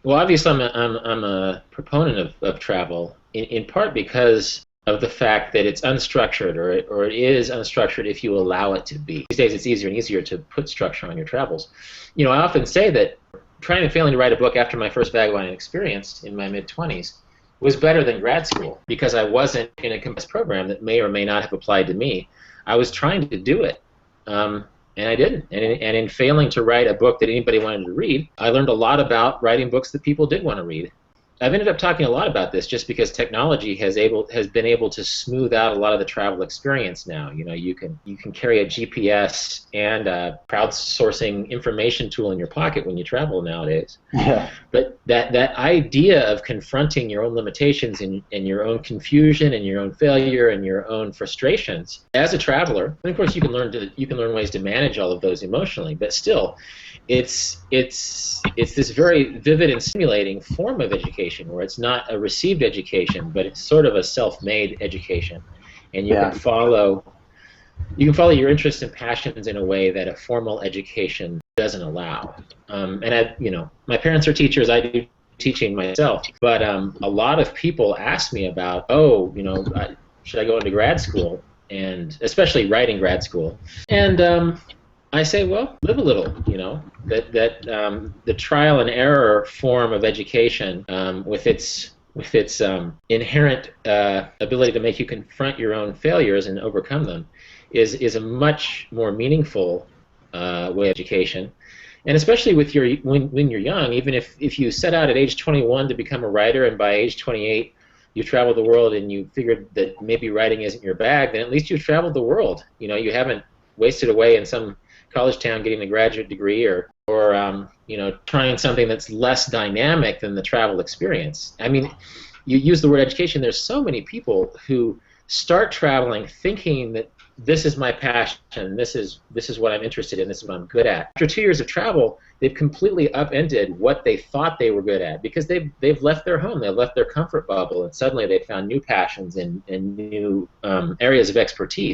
Well, obviously, I'm a proponent of travel, in part because of the fact that it's unstructured, or it is unstructured if you allow it to be. These days, it's easier and easier to put structure on your travels. I often say that trying and failing to write a book after my first vagabonding experience in my mid-20s was better than grad school because I wasn't in a compressed program that may or may not have applied to me. I was trying to do it. And I didn't. And in failing to write a book that anybody wanted to read, I learned a lot about writing books that people did want to read. I've ended up talking a lot about this just because technology has been able to smooth out a lot of the travel experience now. You can carry a GPS and a crowdsourcing information tool in your pocket when you travel nowadays. Yeah. But that idea of confronting your own limitations and your own confusion and your own failure and your own frustrations as a traveler, and of course you can learn ways to manage all of those emotionally, but still it's this very vivid and stimulating form of education where it's not a received education, but it's sort of a self-made education, and you can follow your interests and passions in a way that a formal education doesn't allow. My parents are teachers. I do teaching myself, but a lot of people ask me about, should I go into grad school, and especially writing grad school, and I say, well, live a little, that the trial and error form of education, with its inherent ability to make you confront your own failures and overcome them, is a much more meaningful way of education. And especially when you're young, even if you set out at age 21 to become a writer, and by age 28 you traveled the world and you figured that maybe writing isn't your bag, then at least you've traveled the world. You haven't wasted away in some college town getting a graduate degree, or trying something that's less dynamic than the travel experience. I mean, you use the word education. There's so many people who start traveling thinking that this is my passion, this is what I'm interested in, this is what I'm good at. After 2 years of travel, they've completely upended what they thought they were good at because they've left their home, they've left their comfort bubble, and suddenly they've found new passions and new areas of expertise.